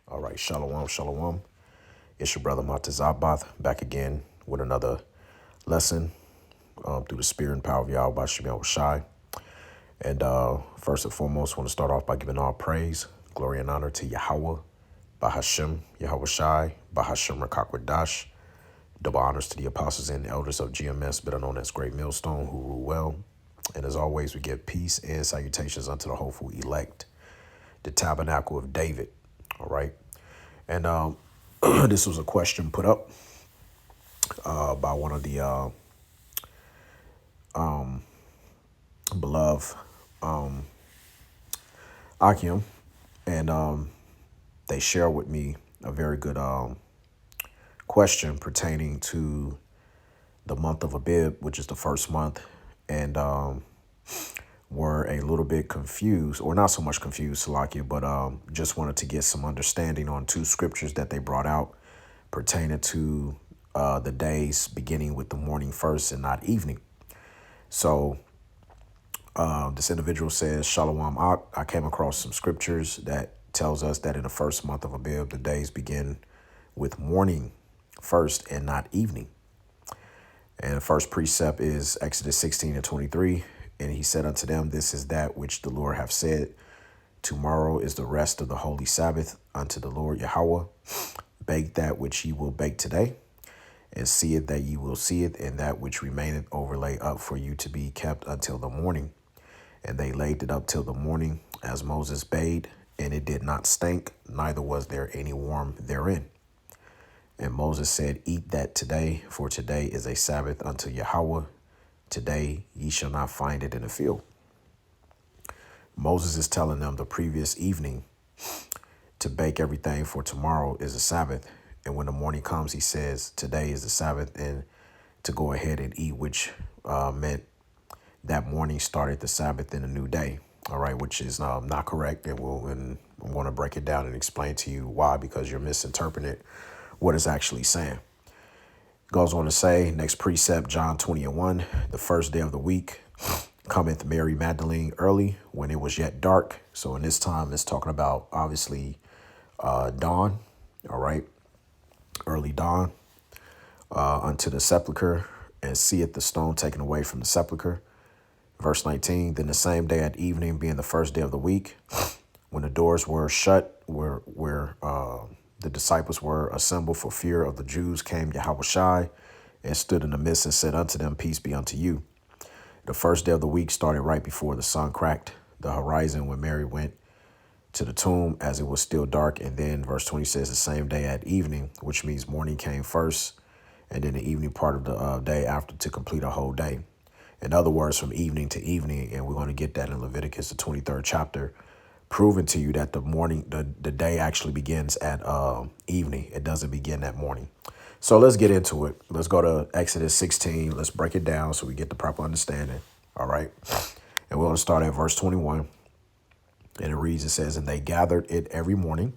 All right, shalom, shalom. It's your brother Montezabath back again with another lesson through the spirit and power of Yahweh by Shemel Shai. And first and foremost, I want to start off by giving all praise, glory, and honor to Yahweh, Bahashem, Yahweh Shai, Bahashem Rakakwadash. Double honors to the apostles and elders of GMS, better known as Great Millstone, who rule well. And as always, we give peace and salutations unto the hopeful elect, the tabernacle of David. All right. And this was a question put up by one of the beloved Akim. And they share with me a very good question pertaining to the month of Abib, which is the first month. And were a little bit confused, or not so much confused, Salakia, but just wanted to get some understanding on two scriptures that they brought out pertaining to the days beginning with the morning first and not evening. So this individual says, Shalom, I came across some scriptures that tells us that in the first month of Abib, the days begin with morning first and not evening. And the first precept is Exodus 16:23. And he said unto them, this is that which the Lord hath said. Tomorrow is the rest of the holy Sabbath unto the Lord Yahweh. Bake that which ye will bake today, and see it that ye will see it, and that which remaineth overlay up for you to be kept until the morning. And they laid it up till the morning, as Moses bade, and it did not stink, neither was there any worm therein. And Moses said, eat that today, for today is a Sabbath unto Yahweh. Today ye shall not find it in the field. Moses is telling them the previous evening to bake everything, for tomorrow is a Sabbath. And when the morning comes, he says, today is the Sabbath, and to go ahead and eat, which meant that morning started the Sabbath in a new day. All right, which is not correct. And I want to break it down and explain to you why, because you're misinterpreting what it's actually saying. Goes on to say, next precept, John 20:1, the first day of the week cometh Mary Magdalene early when it was yet dark. So in this time, it's talking about obviously dawn, all right, early dawn, unto the sepulchre, and seeth the stone taken away from the sepulchre. Verse 19, then the same day at evening, being the first day of the week, when the doors were shut, where the disciples were assembled for fear of the Jews, came Yahweh Shai and stood in the midst and said unto them, peace be unto you. The first day of the week started right before the sun cracked the horizon when Mary went to the tomb, as it was still dark. And then verse 20 says the same day at evening, which means morning came first, and then the evening part of the day after, to complete a whole day. In other words, from evening to evening, and we're going to get that in Leviticus, the 23rd chapter, proving to you that the morning, the day actually begins at evening. It doesn't begin at morning. So let's get into it. Let's go to Exodus 16. Let's break it down so we get the proper understanding. All right. And we're going to start at verse 21. And it reads, it says, and they gathered it every morning,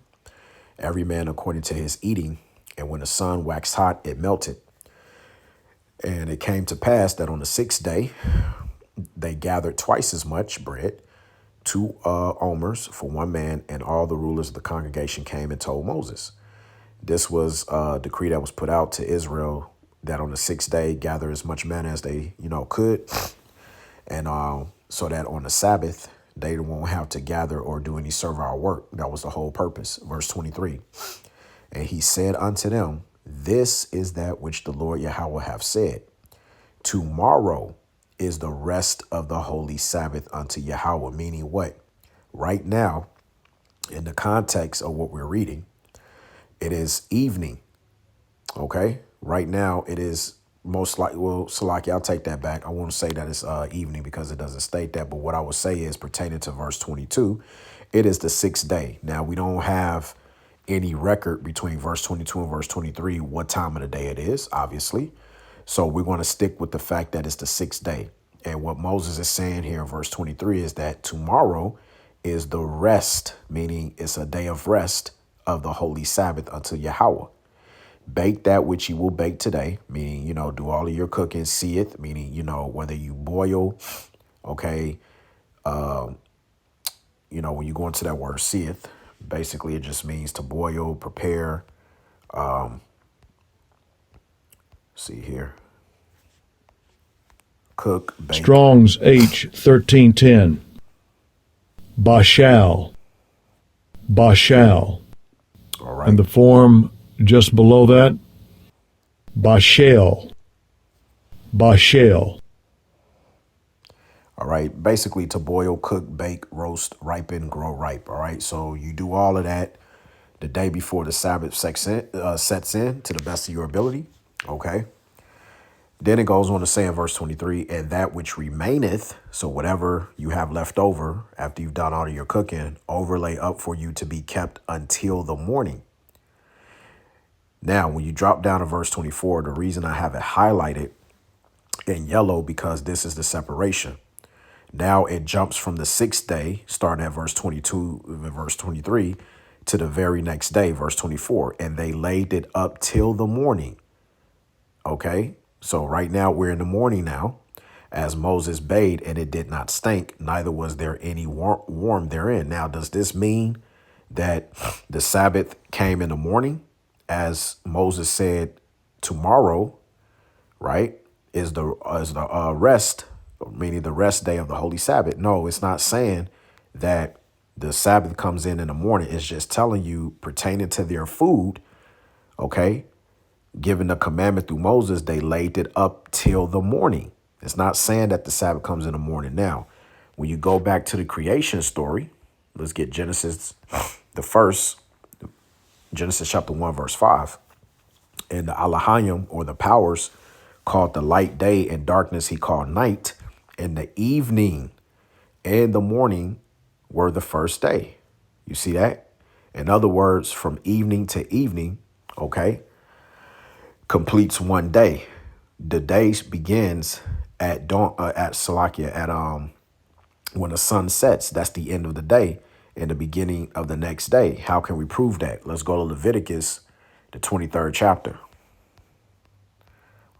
every man according to his eating. And when the sun waxed hot, it melted. And it came to pass that on the sixth day, they gathered twice as much bread, 2 omers for one man, and all the rulers of the congregation came and told Moses. This was a decree that was put out to Israel, that on the sixth day gather as much manna as they, could. And so that on the Sabbath, they won't have to gather or do any servile work. That was the whole purpose. Verse 23. And he said unto them, this is that which the Lord Yahweh hath said. Tomorrow is the rest of the holy Sabbath unto Yahweh. Meaning what? Right now, in the context of what we're reading, it is evening. Okay. Right now it is most likely, well, Salaki, I'll take that back. I won't say that it's evening because it doesn't state that. But what I would say is pertaining to verse 22, it is the sixth day. Now, we don't have any record between verse 22 and verse 23, what time of the day it is, obviously. So we want to stick with the fact that it's the sixth day. And what Moses is saying here in verse 23 is that tomorrow is the rest, meaning it's a day of rest of the holy Sabbath unto Yahweh. Bake that which you will bake today, meaning, do all of your cooking, see it, meaning, whether you boil, okay, when you go into that word seeth, Basically, it just means to boil, prepare. See here, cook, bake. Strong's H 1310. Bashal. Bashal. All And right. the form just below that, Bashal. Bashal. All right. Basically, to boil, cook, bake, roast, ripen, grow ripe. All right. So you do all of that the day before the Sabbath sets in to the best of your ability. Okay. Then it goes on to say in verse 23, and that which remaineth, so whatever you have left over after you've done all of your cooking, overlay up for you to be kept until the morning. Now, when you drop down to verse 24, the reason I have it highlighted in yellow, because this is the separation. Now it jumps from the sixth day, starting at verse 22, verse 23, to the very next day, verse 24, and they laid it up till the morning. Okay, so right now we're in the morning now, as Moses bade, and it did not stink, neither was there any warm therein. Now, does this mean that the Sabbath came in the morning, as Moses said, tomorrow, right, is the rest, meaning the rest day of the Holy Sabbath? No, it's not saying that the Sabbath comes in the morning. It's just telling you pertaining to their food, okay, given the commandment through Moses, they laid it up till the morning. It's not saying that the Sabbath comes in the morning. Now, when you go back to the creation story, let's get Genesis, the first, Genesis chapter 1, verse 5. And the Alahayim, or the powers, called the light day, and darkness he called night. And the evening and the morning were the first day. You see that? In other words, from evening to evening, okay, completes one day. The day begins at dawn, at Salakia, at when the sun sets. That's the end of the day and the beginning of the next day. How can we prove that? Let's go to Leviticus, the 23rd chapter.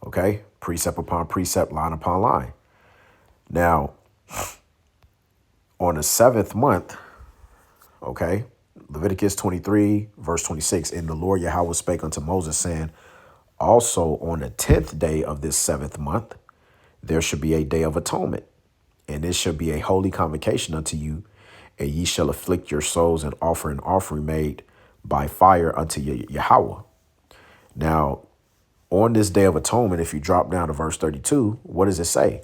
Okay, precept upon precept, line upon line. Now, on the seventh month, okay, Leviticus 23, verse 26, and the Lord Yahweh spake unto Moses, saying, also on the 10th day of this seventh month, there should be a day of atonement, and it shall be a holy convocation unto you, and ye shall afflict your souls and offer an offering made by fire unto Yahweh. Now, on this day of atonement, if you drop down to verse 32, what does it say?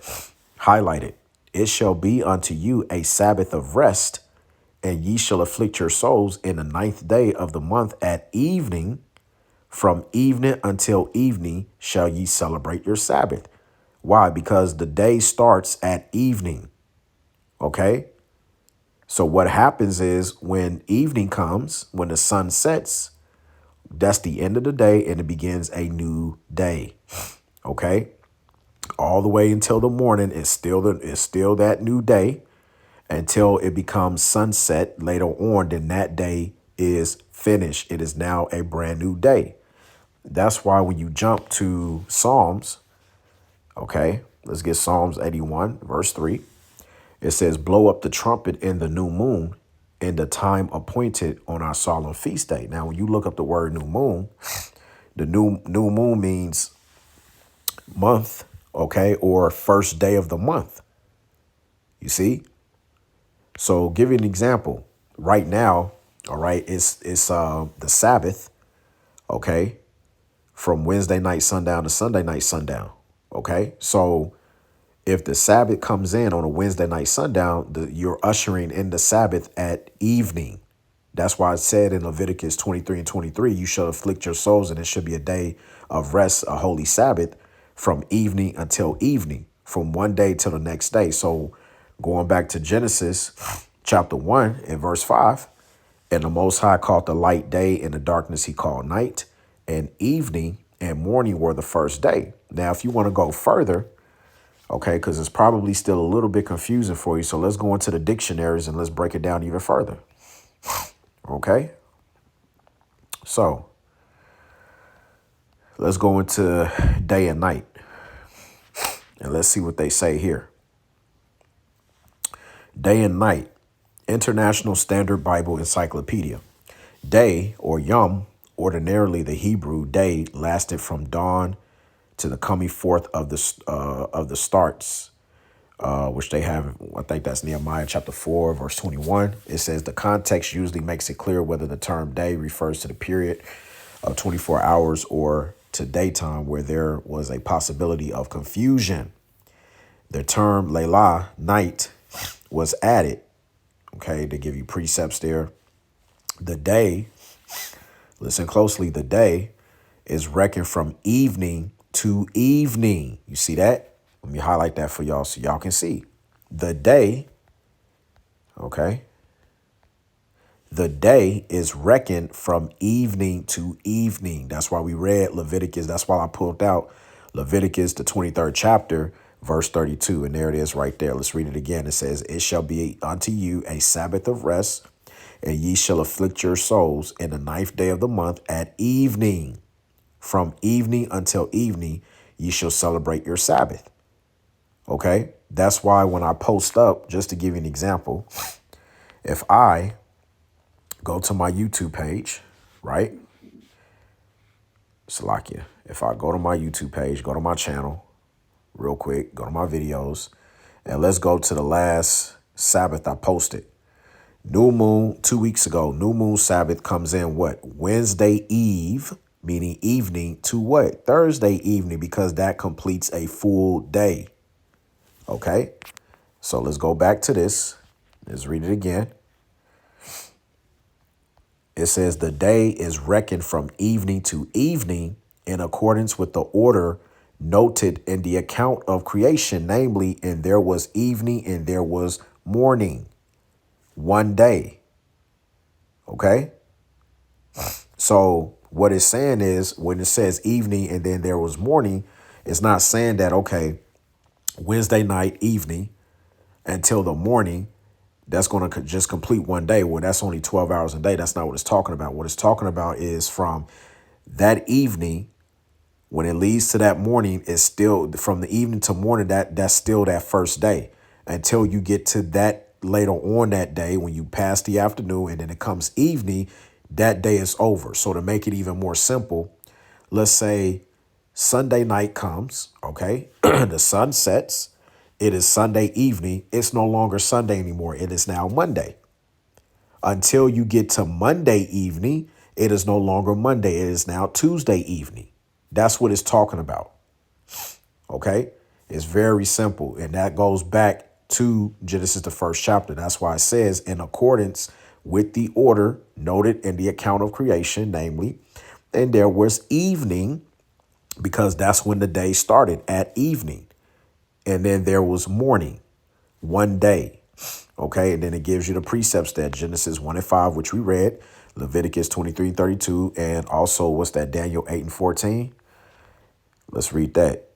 Highlight it. It shall be unto you a Sabbath of rest, and ye shall afflict your souls in the 9th day of the month at evening. From evening until evening shall ye celebrate your Sabbath. Why? Because the day starts at evening. Okay? So what happens is when evening comes, when the sun sets, that's the end of the day and it begins a new day. Okay? All the way until the morning is still that new day until it becomes sunset later on. Then that day is finished. It is now a brand new day. That's why when you jump to Psalms, okay, let's get Psalms 81, verse 3. It says, blow up the trumpet in the new moon in the time appointed on our solemn feast day. Now, when you look up the word new moon, the new moon means month, okay, or first day of the month. You see? So give you an example. Right now, all right, it's the Sabbath, okay, from Wednesday night sundown to Sunday night sundown. Okay, so if the Sabbath comes in on a Wednesday night sundown, you're ushering in the Sabbath at evening. That's why it said in Leviticus 23 and 23, you shall afflict your souls, and it should be a day of rest, a holy Sabbath, from evening until evening, from one day till the next day. So going back to Genesis chapter 1 and verse 5, and the Most High called the light day, and the darkness he called night, and evening and morning were the first day. Now, if you want to go further, okay, because it's probably still a little bit confusing for you. So let's go into the dictionaries and let's break it down even further. Okay. So let's go into day and night and let's see what they say here. Day and night International Standard Bible Encyclopedia. Day, or yom, ordinarily the Hebrew day, lasted from dawn to the coming forth of the starts, which they have. I think that's Nehemiah chapter 4, verse 21. It says the context usually makes it clear whether the term day refers to the period of 24 hours or to daytime, where there was a possibility of confusion. The term Layla, night, was added, okay, to give you precepts there. The day, listen closely, the day is reckoned from evening to evening. You see that? Let me highlight that for y'all so y'all can see. The day, okay, the day is reckoned from evening to evening. That's why we read Leviticus. That's why I pulled out Leviticus, the 23rd chapter, verse 32. And there it is right there. Let's read it again. It says, it shall be unto you a Sabbath of rest, and ye shall afflict your souls in the 9th day of the month at evening. From evening until evening, ye shall celebrate your Sabbath. Okay, that's why when I post up, just to give you an example, if I go to my YouTube page, right? Salakia. If I go to my YouTube page, go to my channel real quick, go to my videos, and let's go to the last Sabbath I posted. New moon, 2 weeks ago, new moon Sabbath comes in what? Wednesday Eve, meaning evening, to what? Thursday evening, because that completes a full day. Okay, so let's go back to this. Let's read it again. It says the day is reckoned from evening to evening in accordance with the order noted in the account of creation, namely, and there was evening and there was morning. One day. Okay. So what it's saying is when it says evening and then there was morning, it's not saying that, okay, Wednesday night, evening until the morning, that's going to just complete one day. Well, that's only 12 hours a day. That's not what it's talking about. What it's talking about is from that evening, when it leads to that morning, is still from the evening to morning. That's still that first day until you get to that later on that day when you pass the afternoon and then it comes evening. That day is over. So to make it even more simple, let's say Sunday night comes. OK, the sun sets. It is Sunday evening. It's no longer Sunday anymore. It is now Monday. Until you get to Monday evening, it is no longer Monday. It is now Tuesday evening. That's what it's talking about. OK, it's very simple. And that goes back to Genesis, the first chapter. That's why it says in accordance with the order noted in the account of creation, namely, and there was evening, because that's when the day started at evening. And then there was morning, one day. OK, and then it gives you the precepts there. Genesis 1:5, which we read, Leviticus 23:32, and also what's that? Daniel 8:14. Let's read that.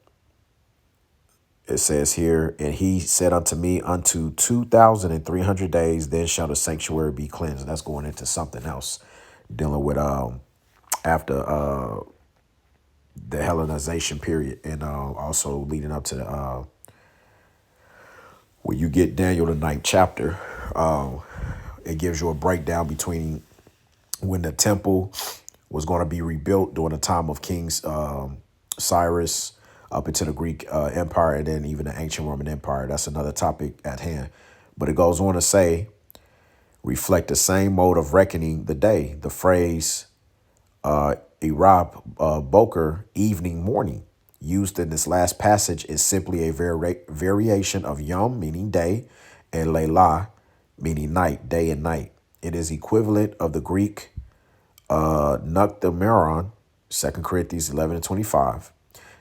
It says here, and he said unto me, unto 2,300 days, then shall the sanctuary be cleansed. That's going into something else dealing with after the Hellenization period, and also leading up to the when you get Daniel the 9th chapter, it gives you a breakdown between when the temple was going to be rebuilt during the time of King Cyrus up into the Greek Empire, and then even the ancient Roman Empire. That's another topic at hand. But it goes on to say, reflect the same mode of reckoning the day. The phrase Irab Boker, evening, morning, used in this last passage is simply a variation of Yom, meaning day, and Layla, meaning night, day and night. It is equivalent of the Greek Nukdameron, 2 Corinthians 11:25,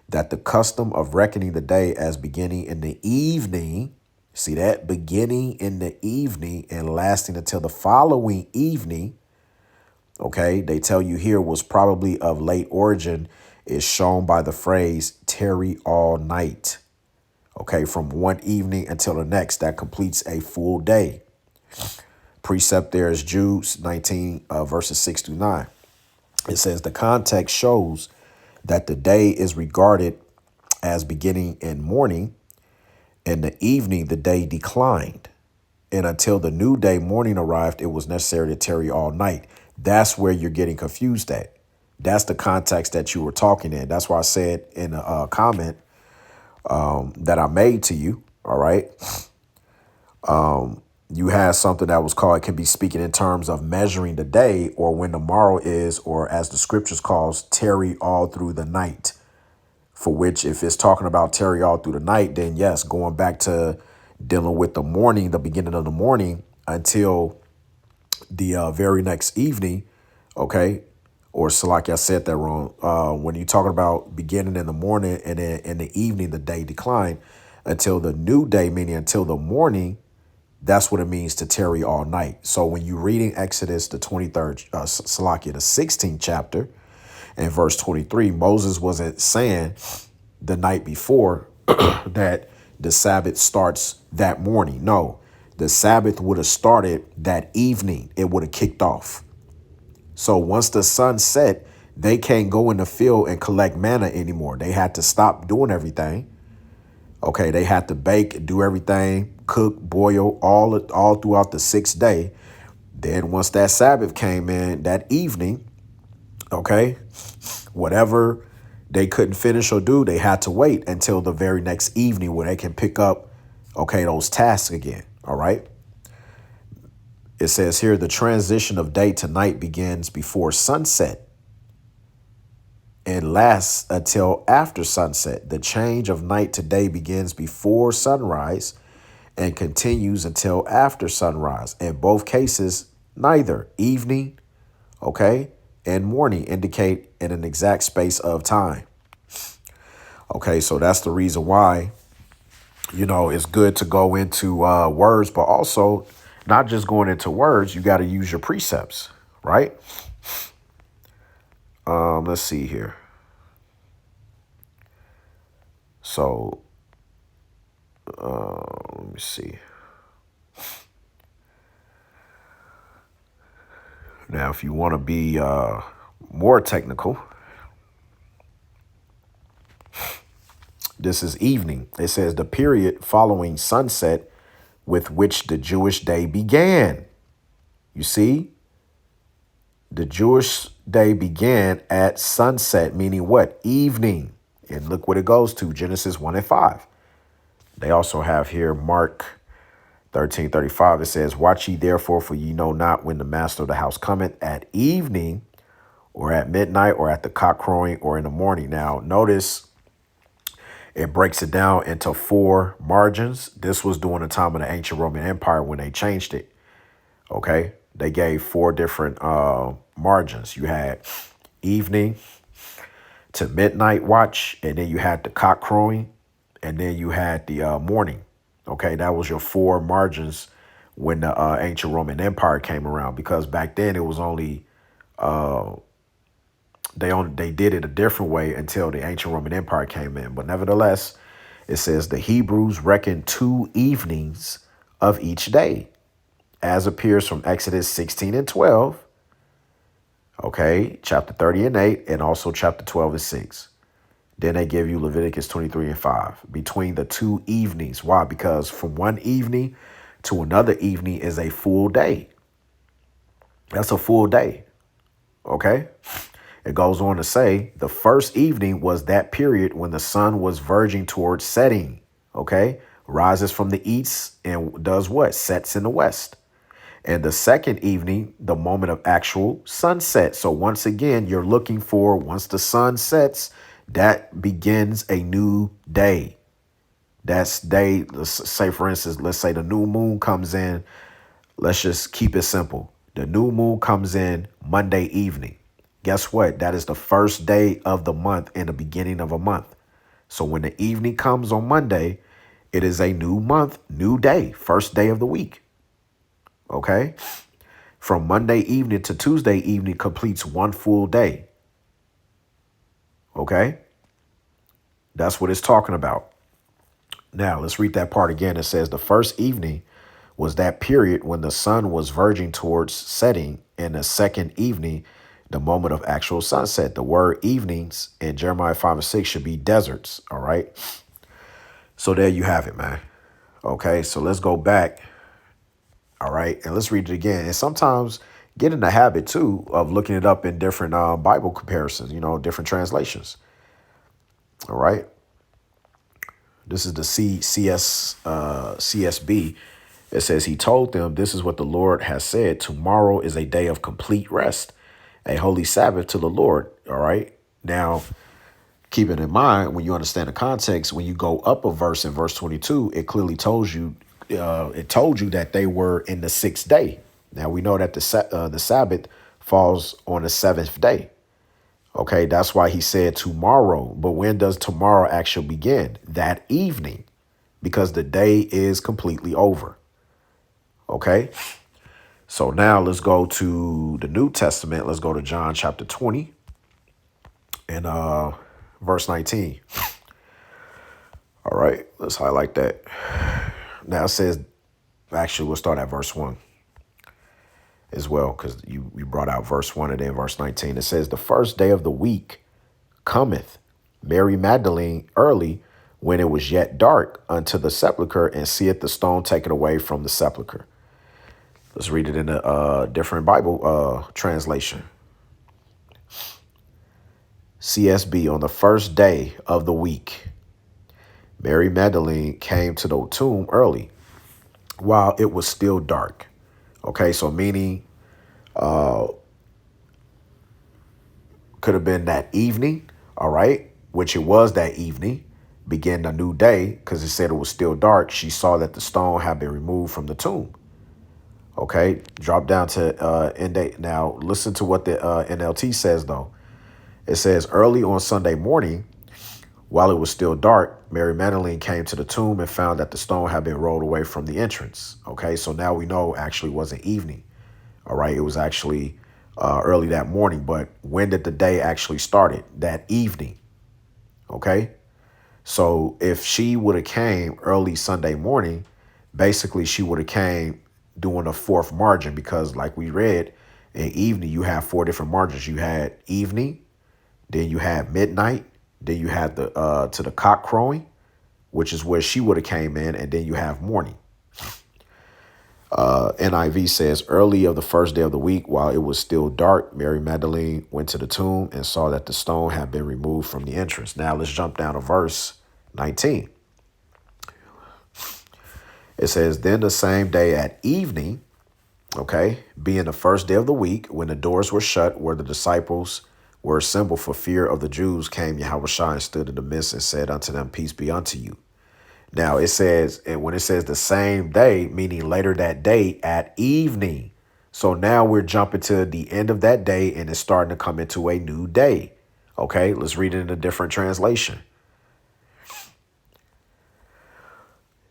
that the custom of reckoning the day as beginning in the evening, see that, beginning in the evening and lasting until the following evening, okay, they tell you here was probably of late origin, is shown by the phrase tarry all night. Okay, from one evening until the next, that completes a full day. Precept there is Jude 19, verses 6-9. It says the context shows that the day is regarded as beginning in morning, and the evening the day declined. And until the new day morning arrived, it was necessary to tarry all night. That's where you're getting confused at. That's the context that you were talking in. That's why I said in a comment that I made to you. All right. You had something that was called, it can be speaking in terms of measuring the day or when the morrow is, or as the scriptures calls, tarry all through the night. For which, if it's talking about tarry all through the night, then yes, going back to dealing with the morning, the beginning of the morning until the very next evening. Okay. Or so like I said that wrong. When you're talking about beginning in the morning and then in the evening, the day decline until the new day, meaning until the morning. That's what it means to tarry all night. So when you're reading Exodus, the 23rd, the 16th chapter and verse 23, Moses wasn't saying the night before that the Sabbath starts that morning. No, the Sabbath would have started that evening. It would have kicked off. So once the sun set, they can't go in the field and collect manna anymore. They had to stop doing everything. Okay, they had to bake, do everything, cook, boil, all throughout the 6th day. Then once that Sabbath came in that evening, okay, whatever they couldn't finish or do, they had to wait until the very next evening where they can pick up, okay, those tasks again. All right. It says here, the transition of day to night begins before sunset and lasts until after sunset. The change of night to day begins before sunrise and continues until after sunrise. In both cases, neither evening, okay, and morning indicate in an exact space of time. Okay, so that's the reason why, it's good to go into words, but also not just going into words, you got to use your precepts, right? Let's see here. So, let me see. Now, if you want to be more technical, this is evening. It says the period following sunset with which the Jewish day began. You see, the Jewish day began at sunset, meaning what? Evening. And look what it goes to, Genesis 1 and 5. They also have here Mark 13:35. It says, watch ye therefore, for ye know not when the master of the house cometh, at evening or at midnight or at the cock crowing or in the morning. Now, notice it breaks it down into 4 margins. This was during the time of the ancient Roman Empire when they changed it. Okay. They gave 4 different margins. You had evening to midnight watch, and then you had the cock crowing, and then you had the morning. Okay, that was your 4 margins when the ancient Roman Empire came around, because back then it was only they did it a different way until the ancient Roman Empire came in. But nevertheless, it says the Hebrews reckoned 2 evenings of each day, as appears from Exodus 16 and 12. Okay, chapter 30 and 8, and also chapter 12 and 6. Then they give you Leviticus 23 and 5 between the 2 evenings. Why? Because from one evening to another evening is a full day. That's a full day. Okay. It goes on to say the first evening was that period when the sun was verging towards setting. Okay. Rises from the east and does what? Sets in the west. And the second evening, the moment of actual sunset. So once again, you're looking for, once the sun sets, that begins a new day. That's day, let's say, for instance, let's say the new moon comes in. Let's just keep it simple. The new moon comes in Monday evening. Guess what? That is the first day of the month and the beginning of a month. So when the evening comes on Monday, it is a new month, new day, first day of the week. Okay. From Monday evening to Tuesday evening completes one full day. Okay. That's what it's talking about. Now let's read that part again. It says the first evening was that period when the sun was verging towards setting, and the second evening, the moment of actual sunset. The word evenings in Jeremiah 5 and 6 should be deserts. All right. So there you have it, man. Okay. So let's go back All right. And let's read it again. And sometimes get in the habit too of looking it up in different Bible comparisons, different translations. All right. This is the CSB. It says, he told them, this is what the Lord has said. Tomorrow is a day of complete rest, a holy Sabbath to the Lord. All right. Now, keeping in mind, when you understand the context, when you go up a verse in verse 22, it clearly told you that they were in the sixth day. Now we know that the Sabbath falls on the seventh day. Okay, that's why he said tomorrow. But when does tomorrow actually begin? That evening, because the day is completely over. Okay, so now let's go to the New Testament. Let's go to John chapter 20 and verse 19. All right, let's highlight that. Now it says, actually, we'll start at verse 1 as well, because you brought out verse 1 and then verse 19. It says, the first day of the week cometh Mary Magdalene early, when it was yet dark, unto the sepulchre, and seeth the stone taken away from the sepulchre. Let's read it in a different Bible translation. CSB, on the first day of the week, Mary Magdalene came to the tomb early, while it was still dark. Okay, so meaning could have been that evening, all right, which it was that evening, began a new day, because it said it was still dark. She saw that the stone had been removed from the tomb. Okay, drop down to end day. Now, listen to what the NLT says, though. It says, early on Sunday morning, while it was still dark, Mary Magdalene came to the tomb and found that the stone had been rolled away from the entrance. Okay, so now we know actually wasn't evening. All right, it was actually early that morning. But when did the day actually started? That evening. Okay, so if she would have came early Sunday morning, basically she would have came doing a fourth margin, because like we read in evening, you have four different margins. You had evening, then you had midnight, then you had the to the cock crowing, which is where she would have came in, and then you have morning. NIV says, early of the first day of the week, while it was still dark, Mary Magdalene went to the tomb and saw that the stone had been removed from the entrance. Now let's jump down to verse 19. It says, then the same day at evening, okay, being the first day of the week, when the doors were shut, where the disciples were assembled for fear of the Jews, came Yahushua and stood in the midst and said unto them, peace be unto you. Now it says, and when it says the same day, meaning later that day at evening. So now we're jumping to the end of that day, and it's starting to come into a new day. Okay, let's read it in a different translation.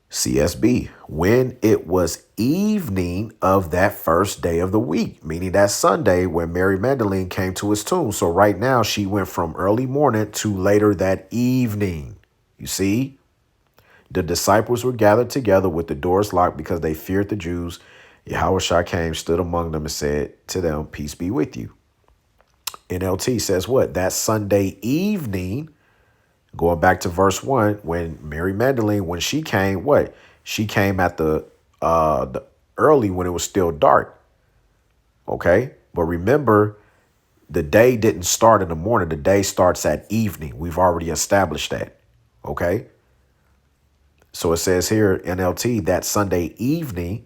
CSB, when it was evening of that first day of the week, meaning that Sunday when Mary Magdalene came to his tomb. So right now she went from early morning to later that evening. You see? The disciples were gathered together with the doors locked because they feared the Jews. Yahushua came, stood among them, and said to them, peace be with you. NLT says what? That Sunday evening, going back to verse 1, when Mary Magdalene, when she came, what? She came at the early, when it was still dark. Okay? But remember, the day didn't start in the morning. The day starts at evening. We've already established that. Okay? So it says here, NLT, that Sunday evening,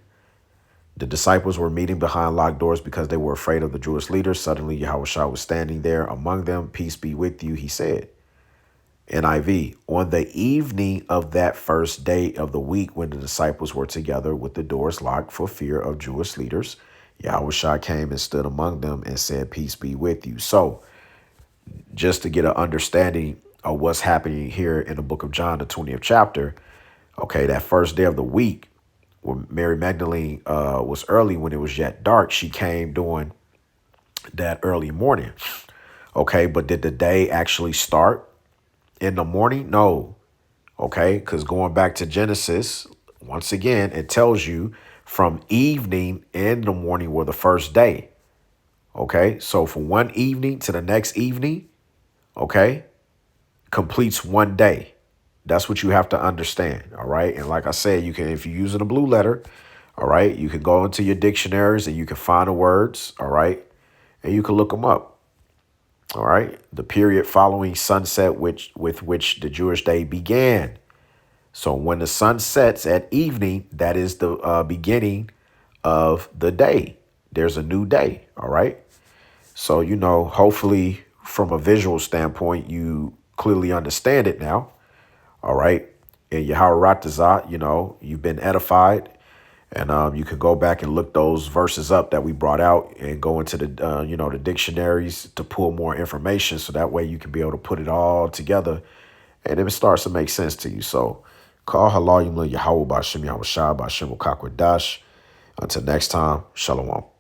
the disciples were meeting behind locked doors because they were afraid of the Jewish leaders. Suddenly, Yahushua was standing there among them. Peace be with you, he said. NIV, on the evening of that first day of the week, when the disciples were together with the doors locked for fear of Jewish leaders, Yahushua came and stood among them and said, peace be with you. So just to get an understanding of what's happening here in the book of John, the 20th chapter, okay, that first day of the week, when Mary Magdalene was early, when it was yet dark, she came during that early morning. Okay, but did the day actually start in the morning? No. Okay, because going back to Genesis, once again, it tells you from evening and the morning were the first day. Okay, so from one evening to the next evening, okay, completes one day. That's what you have to understand. All right. And like I said, you can, if you're using a blue letter, All right. You can go into your dictionaries and you can find the words. All right. And you can look them up. All right. The period following sunset, with which the Jewish day began. So when the sun sets at evening, that is the beginning of the day. There's a new day. All right. So, hopefully from a visual standpoint, you clearly understand it now. All right. And Yahweh Ratazah, you've been edified. And you can go back and look those verses up that we brought out and go into the dictionaries to pull more information. So that way you can be able to put it all together and it starts to make sense to you. So, call Halayim Yahweh Ba'Shem Yahweh Shah Ba'Shem Dash. Until next time, Shalom.